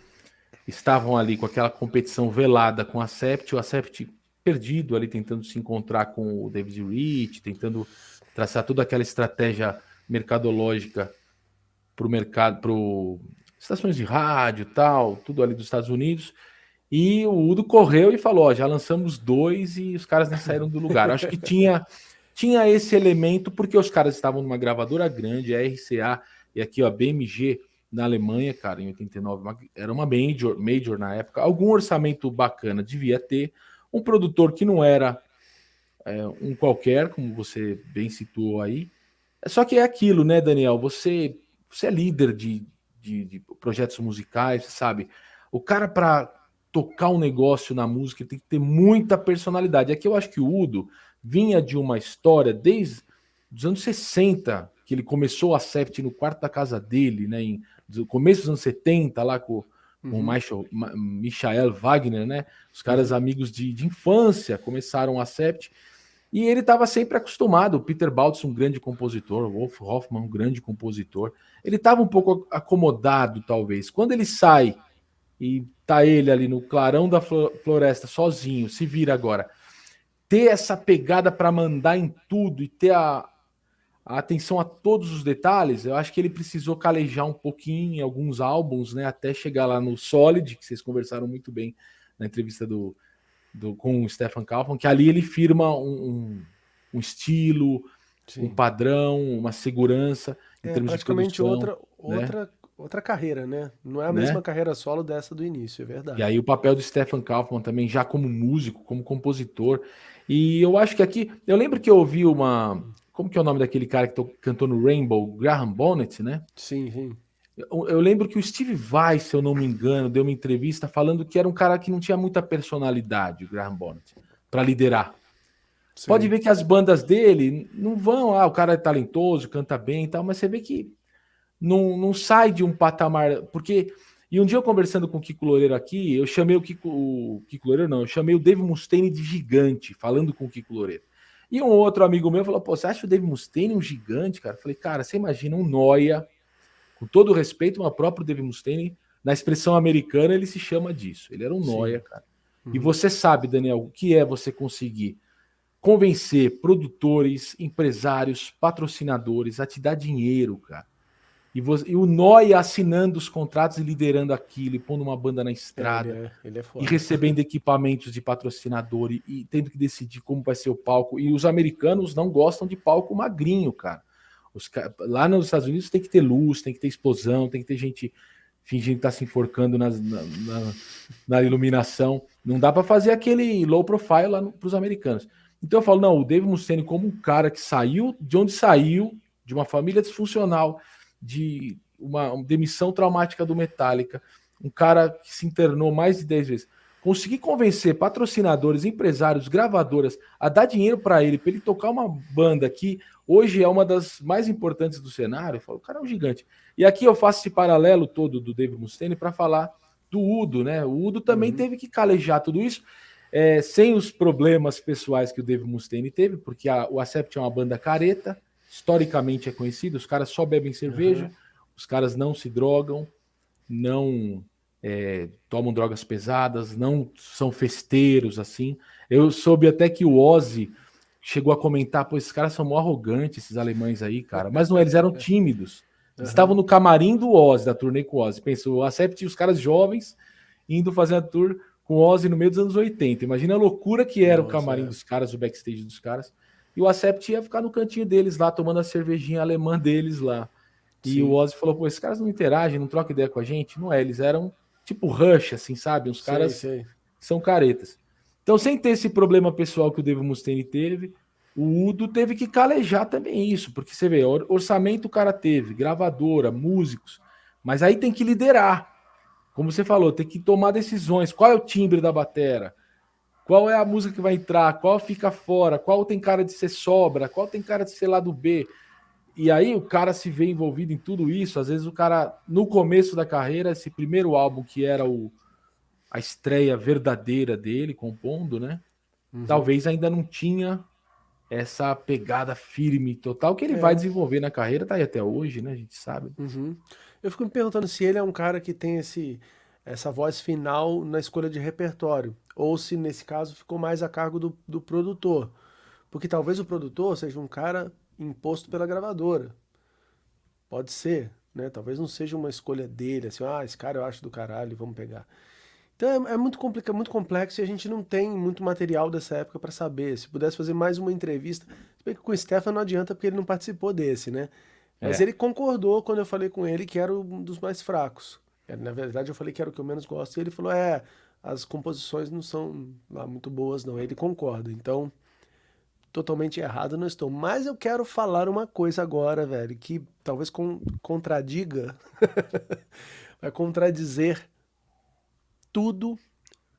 estavam ali com aquela competição velada com a Sept, o Acept perdido ali, tentando se encontrar com o David Rich, tentando traçar toda aquela estratégia mercadológica para o mercado, para estações de rádio e tal, tudo ali dos Estados Unidos. E o Udo correu e falou: ó, já lançamos dois e os caras nem saíram do lugar. Acho que tinha esse elemento porque os caras estavam numa gravadora grande, a RCA e aqui ó, a BMG na Alemanha, cara, em 89. Era uma major na época. Algum orçamento bacana devia ter. Um produtor que não era um qualquer, como você bem situou aí. Só que é aquilo, né, Daniel? Você é líder de projetos musicais, você sabe? O cara, para tocar um negócio na música, tem que ter muita personalidade. Aqui eu acho que o Udo vinha de uma história desde os anos 60, que ele começou a Sept no quarto da casa dele, né? No começo dos anos 70, lá com o Uhum, Michael Wagner, né? Os caras uhum. amigos de infância começaram a Sept. E ele estava sempre acostumado. O Peter Baltz, um grande compositor, o Wolf Hoffmann, um grande compositor. Ele estava um pouco acomodado, talvez. Quando ele sai e tá ele ali no clarão da floresta, sozinho, se vira agora. Ter essa pegada para mandar em tudo e ter a atenção a todos os detalhes, eu acho que ele precisou calejar um pouquinho em alguns álbuns, né? Até chegar lá no Solid, que vocês conversaram muito bem na entrevista com o Stefan Kaufmann, que ali ele firma um estilo, um Sim. padrão, uma segurança em É termos de praticamente produção, né? outra carreira, né? Não é a mesma né? carreira solo dessa do início, é E verdade. aí o papel do Stefan Kaufmann também, já como músico, como compositor. E eu acho que aqui, eu lembro que eu ouvi como que é o nome daquele cara que cantou no Rainbow, Graham Bonnet, né? Sim, sim. Eu lembro que o Steve Vai, se eu não me engano, deu uma entrevista falando que era um cara que não tinha muita personalidade, o Graham Bonnet, para liderar. Pode Sei. ver que as bandas dele não vão, o cara é talentoso, canta bem e tal, mas você vê que não sai de um patamar, porque... E um dia eu conversando com o Kiko Loureiro aqui, eu chamei o Kiko Loureiro, não, eu chamei o Dave Mustaine de gigante, falando com o Kiko Loureiro. E um outro amigo meu falou, pô, você acha o Dave Mustaine um gigante, cara? Eu falei, cara, você imagina um noia, com todo o respeito, o próprio Dave Mustaine, na expressão americana, ele se chama disso. Ele era um noia, Sim. cara. E Uhum. você sabe, Daniel, o que é você conseguir convencer produtores, empresários, patrocinadores a te dar dinheiro, cara. E o Noia assinando os contratos e liderando aquilo, e pondo uma banda na É, estrada, ele é e foda. recebendo equipamentos de patrocinador, e tendo que decidir como vai ser o palco. E os americanos não gostam de palco magrinho, cara. Lá nos Estados Unidos tem que ter luz, tem que ter explosão, tem que ter gente fingindo que tá se enforcando na iluminação. Não dá para fazer aquele low profile lá para os americanos. Então eu falo, não, o Dave Mustaine, como um cara que saiu de onde saiu, de uma família disfuncional, de uma demissão traumática do Metallica, um cara que se internou mais de 10 vezes, conseguir convencer patrocinadores, empresários, gravadoras a dar dinheiro para ele tocar uma banda que hoje é uma das mais importantes do cenário, eu falo, o cara é um gigante. E aqui eu faço esse paralelo todo do Dave Mustaine para falar do Udo, né? O Udo também Uhum. teve que calejar tudo isso, sem os problemas pessoais que o Dave Mustaine teve, porque o Accept é uma banda careta, historicamente é conhecido, os caras só bebem Uhum. cerveja, os caras não se drogam, não tomam drogas pesadas, não são festeiros assim. Eu soube até que o Ozzy chegou a comentar, pô, esses caras são mó arrogantes, esses alemães aí, cara. Mas não, eles eram tímidos. Eles estavam Uhum. no camarim do Ozzy, da turnê com o Ozzy. Pensou, o Accept, os caras jovens indo fazer a tour com o Ozzy no meio dos anos 80. Imagina a loucura que era o Nossa, camarim dos caras, o backstage dos caras. E o Accept ia ficar no cantinho deles lá, tomando a cervejinha alemã deles lá. E o sim. Ozzy falou, pô, esses caras não interagem, não trocam ideia com a gente? Não é, eles eram tipo Rush, assim, sabe? Uns Sei, caras sei. que são caretas. Então, sem ter esse problema pessoal que o Dave Mustaine teve, o Udo teve que calejar também isso, porque você vê, orçamento o cara teve, gravadora, músicos, mas aí tem que liderar. Como você falou, tem que tomar decisões. Qual é o timbre da batera? Qual é a música que vai entrar? Qual fica fora? Qual tem cara de ser sobra? Qual tem cara de ser lado B? E aí o cara se vê envolvido em tudo isso. Às vezes o cara, no começo da carreira, esse primeiro álbum que era a estreia verdadeira dele, compondo, né? Uhum. Talvez ainda não tinha essa pegada firme total que ele vai É. desenvolver na carreira, tá aí até hoje, né? A gente sabe. Uhum. Eu fico me perguntando se ele é um cara que tem essa voz final na escolha de repertório, ou se nesse caso ficou mais a cargo do produtor. Porque talvez o produtor seja um cara imposto pela gravadora. Pode ser, né? Talvez não seja uma escolha dele, assim, esse cara eu acho do caralho, vamos pegar. Então é muito complicado, muito complexo e a gente não tem muito material dessa época para saber. Se pudesse fazer mais uma entrevista, se bem que com o Stefan não adianta porque ele não participou desse, né? Mas É, ele concordou quando eu falei com ele que era um dos mais fracos. Na verdade, eu falei que era o que eu menos gosto. E ele falou: as composições não são lá muito boas, não. Ele concorda. Então, totalmente errado não estou. Mas eu quero falar uma coisa agora, velho, que talvez contradiga, vai contradizer tudo,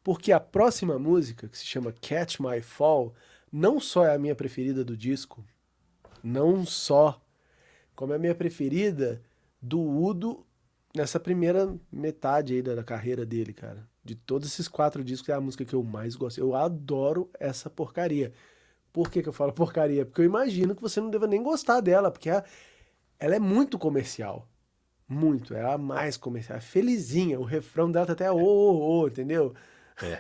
porque a próxima música, que se chama Catch My Fall, não só é a minha preferida do disco, não só, como é a minha preferida do Udo nessa primeira metade aí da carreira dele, cara. De todos esses 4 discos, é a música que eu mais gosto. Eu adoro essa porcaria. Por que que eu falo porcaria? Porque eu imagino que você não deva nem gostar dela, porque ela é muito comercial. Muito. É a mais comercial. É felizinha. O refrão dela tá até entendeu? é.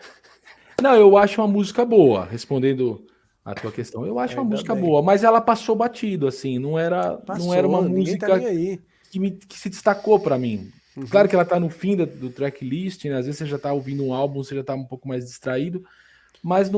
Não, eu acho uma música boa, respondendo a tua questão. Eu acho uma Ainda música bem. boa, mas ela passou batido, assim, não era uma Passou, ninguém tá nem música aí. que se destacou para mim. Claro Uhum. que ela tá no fim do tracklist, né? Às vezes você já tá ouvindo um álbum, você já tá um pouco mais distraído, mas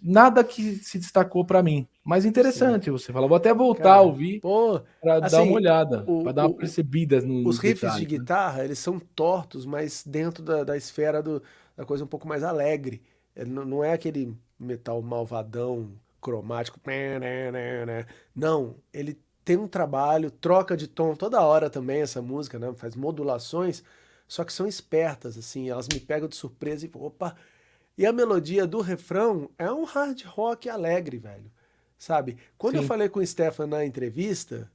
nada que se destacou para mim. Mas Sim. interessante você falar. Vou até voltar a Cara, ouvir pô, para dar uma assim, olhada, para o, dar uma o, o- percebida os nos riffs de detalhes, né? guitarra, eles são tortos, mas dentro da esfera da coisa um pouco mais alegre. Ele não é aquele metal malvadão, cromático. Né, né, né, né. Não, ele tem um trabalho, troca de tom toda hora também essa música, né? Faz modulações, só que são espertas, assim, elas me pegam de surpresa e, opa. E a melodia do refrão é um hard rock alegre, velho. Sabe? Quando eu Sim, falei com o Stefan na entrevista,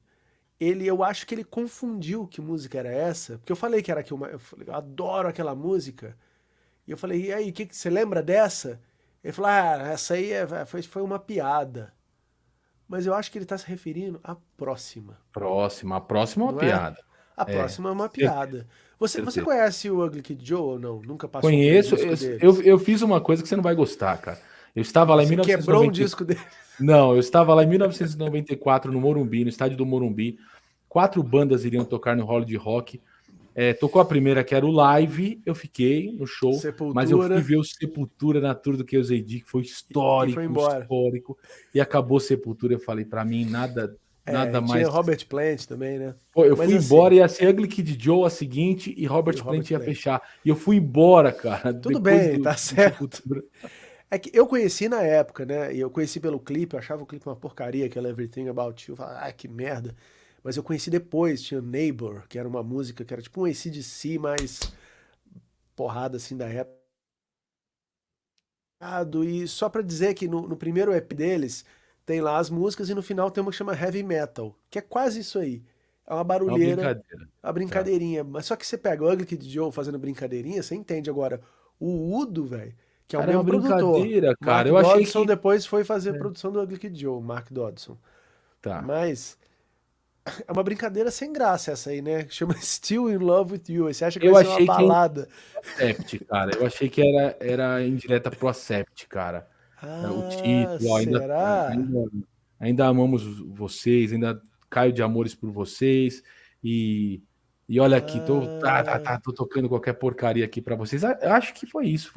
eu acho que ele confundiu que música era essa, porque eu falei que era que eu falei, eu adoro aquela música. E eu falei, e aí, que você lembra dessa? Ele falou, essa aí foi uma piada. Mas eu acho que ele está se referindo à próxima, próxima. A próxima é uma não é? piada. A É, próxima é uma certeza, piada. Você certeza. conhece o Ugly Kid Joe ou não? Nunca passou por um Conheço, disco eu, deles? eu fiz uma coisa que você não vai gostar, cara. Eu estava lá em Você quebrou um 1990. disco deles? Não, eu estava lá em 1994 no Morumbi, no estádio do Morumbi. 4 bandas iriam tocar no Hollywood Rock. Tocou a primeira, que era o Live, eu fiquei no show, mas eu fui Sepultura ver o Sepultura na tour do Chaos AD, que foi e foi histórico, embora. histórico. E acabou Sepultura, eu falei, pra mim, nada É, tinha mais. Robert Plant também, né? Pô, eu Mas fui assim, embora, ia ser Ugly Kid Joe a seguinte e e Robert o Plant Robert ia Plant. fechar. E eu fui embora, cara, Tudo depois bem, do, tá do certo. Sepultura. É que eu conheci na época, né? E eu conheci pelo clipe, eu achava o clipe uma porcaria, aquela Everything About You. Eu falava, que merda. Mas eu conheci depois, tinha Neighbor, que era uma música que era tipo um AC/DC mais porrada assim da época. E só pra dizer que no primeiro EP deles tem lá as músicas e no final tem uma que chama Heavy Metal, que é quase isso aí. É uma É uma barulheira, brincadeira. uma Tá. brincadeirinha. Mas só que você pega o Ugly Kid Joe fazendo brincadeirinha, você entende agora. O Udo, velho, que é o Cara, é uma mesmo produtor. brincadeira, cara. Mark Eu achei Dodson que. depois foi fazer a É, produção do Ugly Kid Joe, Mark Dodson. tá. Mas é uma brincadeira sem graça essa aí, né? Chama Still in Love with You. Aí você acha que vai Eu ser uma achei que balada. Sept, cara. Eu achei que era indireta pro Sept, cara. O Ah, título, ó, será? ainda amamos vocês, ainda caio de amores por vocês. E, e olha aqui, Ah, tô tocando qualquer porcaria aqui pra vocês. Eu acho que foi isso.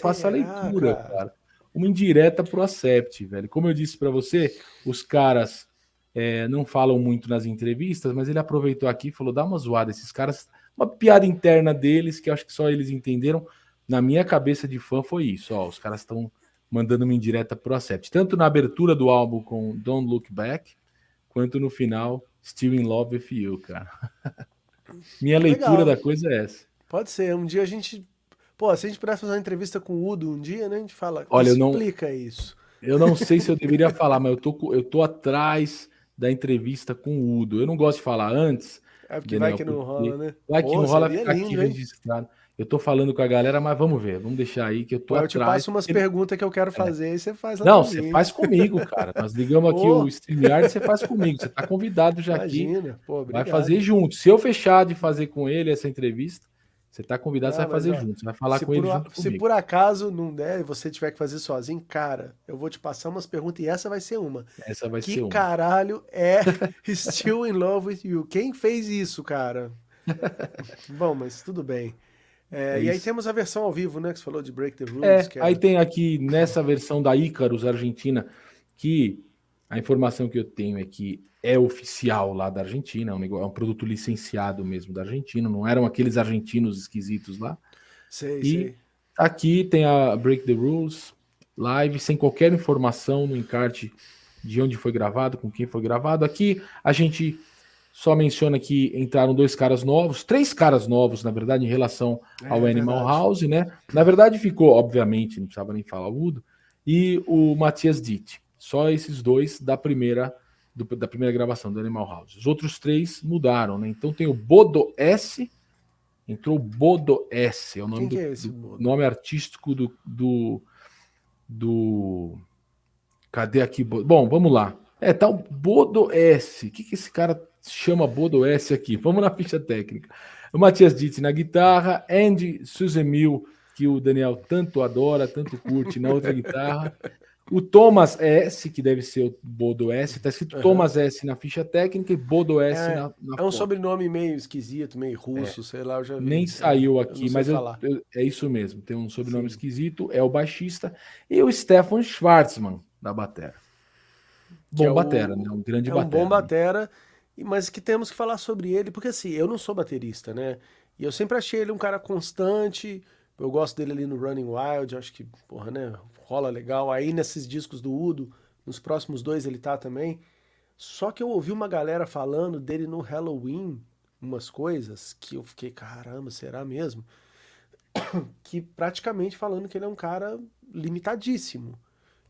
Faço a será, leitura, cara? cara. Uma indireta pro Acept, velho. Como eu disse pra você, os caras não falam muito nas entrevistas, mas ele aproveitou aqui e falou: dá uma zoada. Esses caras, uma piada interna deles, que eu acho que só eles entenderam. Na minha cabeça de fã foi isso. Ó, os caras estão mandando uma indireta pro Acept. Tanto na abertura do álbum com Don't Look Back, quanto no final, Still in Love with You, cara. Minha leitura Legal. da coisa é essa. Pode ser. Um dia a gente. Pô, se a gente pudesse fazer uma entrevista com o Udo um dia, né? A gente fala, me Olha, explica isso. eu não sei se eu deveria falar, mas eu tô atrás da entrevista com o Udo. Eu não gosto de falar antes, É porque vai Daniel, que não rola, porque né? vai que Pô, não rola seria ficar aqui lindo, hein? registrado. Eu tô falando com a galera, mas vamos ver, vamos deixar aí que eu tô Pô, eu te atrás. passo umas perguntas que eu quero fazer e você faz lá Não, pra você mim. faz comigo, cara. Nós ligamos aqui o Pô, StreamYard, você faz comigo. Você tá convidado já aqui. imagina. Pô, Vai fazer obrigado. junto. Se eu fechar de fazer com ele essa entrevista, você tá convidado, você Não, vai mas fazer ó, junto. Você vai falar com ele junto se comigo. por acaso não der e você tiver que fazer sozinho, cara, eu vou te passar umas perguntas e essa vai ser uma. Essa vai Que ser uma. caralho é Still in Love with You? Quem fez isso, cara? Bom, mas tudo bem. É E aí isso. temos a versão ao vivo, né? Que você falou de Break the Rules, que Aí é. tem aqui nessa versão da Icarus Argentina que A informação que eu tenho é que é oficial lá da Argentina, é um produto licenciado mesmo da Argentina, não eram aqueles argentinos esquisitos lá. E aqui tem a Break the Rules live, sem qualquer informação no encarte de onde foi gravado, com quem foi gravado. Aqui a gente só menciona que entraram 2 caras novos, 3 caras novos, na verdade, em relação ao Animal House, né? Na verdade ficou, obviamente, não precisava nem falar o Udo, e o Matias Ditt. Só esses 2 da primeira gravação do Animal House. Os outros 3 mudaram, né? Então tem o Bodo S, entrou o Bodo S, é o nome nome artístico do. Cadê aqui? Bom, vamos lá. Tá o Bodo S. O que esse cara chama Bodo S aqui? Vamos na ficha técnica. O Matias Ditt na guitarra, Andy Suzemil, que o Daniel tanto adora, tanto curte, na outra guitarra. O Thomas S, que deve ser o Bodo S, tá escrito Thomas S na ficha técnica e Bodo S na É um sobrenome meio esquisito, meio russo, sei lá, eu já vi. Nem saiu aqui, mas é isso mesmo. Tem um sobrenome esquisito, é o baixista. E o Stefan Schwarzman, da batera. Bom batera, né? Um grande batera. Um bom batera, mas que temos que falar sobre ele, porque assim, eu não sou baterista, né? E eu sempre achei ele um cara constante. Eu gosto dele ali no Running Wild, acho que, porra, né? Rola legal. Aí nesses discos do Udo, nos próximos 2 ele tá também. Só que eu ouvi uma galera falando dele no Halloween, umas coisas que eu fiquei, caramba, será mesmo? Que praticamente falando que ele é um cara limitadíssimo,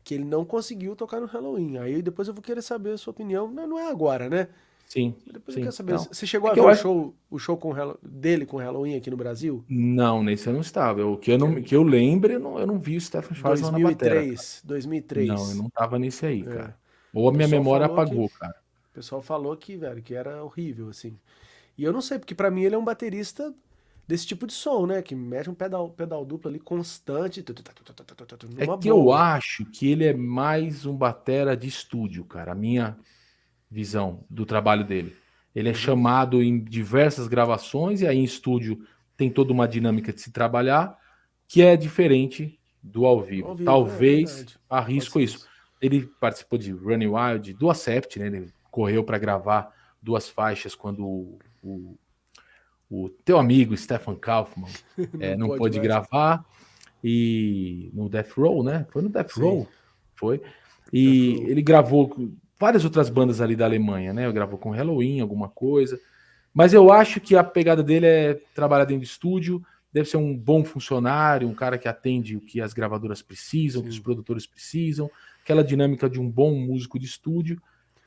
que ele não conseguiu tocar no Halloween. Aí depois eu vou querer saber a sua opinião. Não é agora, né? Sim. Depois eu quero saber. Não. Você chegou a ver o show dele com Halloween aqui no Brasil? Não, nesse eu não estava. O que eu lembro, eu não vi o Stefan Schwarzman na batera. 2003. Não, eu não tava nesse aí, cara. Ou a minha memória apagou, cara. O pessoal falou que, velho, que era horrível, assim. E eu não sei, porque pra mim ele é um baterista desse tipo de som, né? Que mete um pedal duplo ali constante. É que eu acho que ele é mais um batera de estúdio, cara. A minha visão do trabalho dele. Ele é chamado em diversas gravações e aí em estúdio tem toda uma dinâmica de se trabalhar que é diferente do ao vivo. Talvez arrisco isso. Ele participou de Running Wild, do Accept, né? Ele correu para gravar 2 faixas quando o teu amigo Stefan Kaufmann não pôde gravar. E no Death Row, né? Foi no Death Row. Foi. E ele gravou com várias outras bandas ali da Alemanha, né? Gravou com Halloween, alguma coisa. Mas eu acho que a pegada dele é trabalhar dentro do estúdio, deve ser um bom funcionário, um cara que atende o que as gravadoras precisam, que os produtores precisam, aquela dinâmica de um bom músico de estúdio,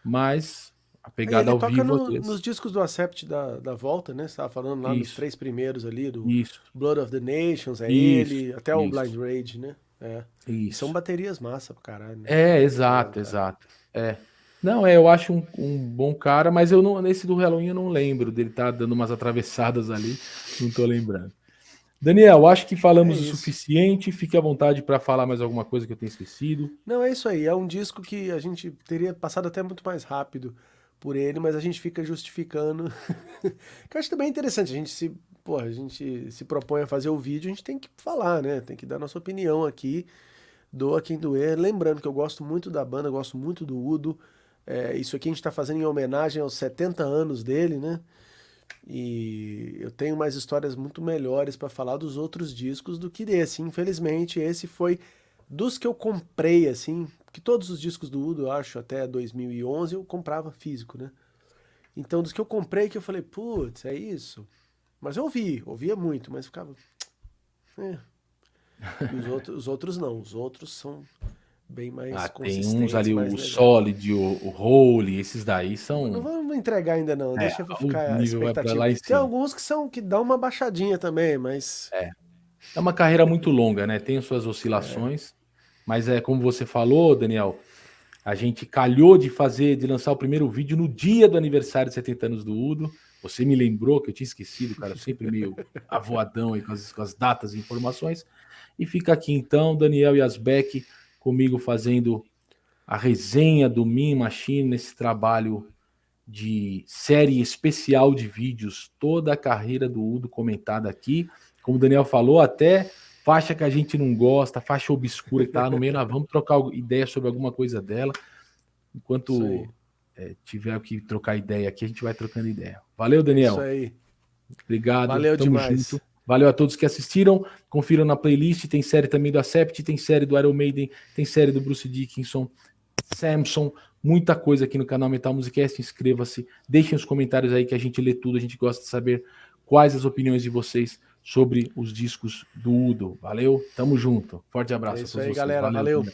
mas a pegada ao vivo... Ele toca nos discos do Accept da volta, né? Você estava falando lá nos 3 primeiros ali, do Blood of the Nations, ele, até o Blind Rage, né? São baterias massa pra caralho, né? Exato. Não, eu acho um bom cara, mas nesse do Halloween eu não lembro dele tá dando umas atravessadas ali, não tô lembrando. Daniel, acho que falamos o suficiente, fique à vontade para falar mais alguma coisa que eu tenha esquecido. Não, é isso aí, é um disco que a gente teria passado até muito mais rápido por ele, mas a gente fica justificando, que eu acho também interessante, a gente se propõe a fazer o vídeo, a gente tem que falar, né, tem que dar nossa opinião aqui, doa quem doer, lembrando que eu gosto muito da banda, gosto muito do Udo, isso aqui a gente está fazendo em homenagem aos 70 anos dele, né? E eu tenho mais histórias muito melhores para falar dos outros discos do que desse. Infelizmente, esse foi dos que eu comprei, assim, que todos os discos do Udo, eu acho, até 2011 eu comprava físico, né? Então, dos que eu comprei, que eu falei, putz, é isso? Mas eu ouvia muito, mas ficava... E os outros não, os outros são... bem mais consistentes. Tem uns ali, o Solid, o Holy, esses daí são... Não vamos entregar ainda não, deixa eu ficar a expectativa. Lá em cima. Tem alguns que dão uma baixadinha também, mas... É uma carreira muito longa, né? Tem suas oscilações, mas como você falou, Daniel, a gente calhou de lançar o primeiro vídeo no dia do aniversário de 70 anos do Udo. Você me lembrou que eu tinha esquecido, cara, sempre meio avoadão aí com as datas e informações. E fica aqui então, Daniel Yazbek, comigo fazendo a resenha do Mean Machine nesse trabalho de série especial de vídeos, toda a carreira do Udo comentada aqui. Como o Daniel falou, até faixa que a gente não gosta, faixa obscura que tá lá no meio, nós vamos trocar ideia sobre alguma coisa dela. Enquanto tiver que trocar ideia aqui, a gente vai trocando ideia. Valeu, Daniel. Isso aí. Obrigado. Valeu Tamo demais. junto. Valeu a todos que assistiram. Confiram na playlist. Tem série também do Acept, tem série do Iron Maiden, tem série do Bruce Dickinson, Samson, muita coisa aqui no canal Metal Musicast. Inscreva-se, deixem os comentários aí que a gente lê tudo. A gente gosta de saber quais as opiniões de vocês sobre os discos do Udo. Valeu, tamo junto. Forte abraço É isso a todos aí, vocês. galera. Valeu.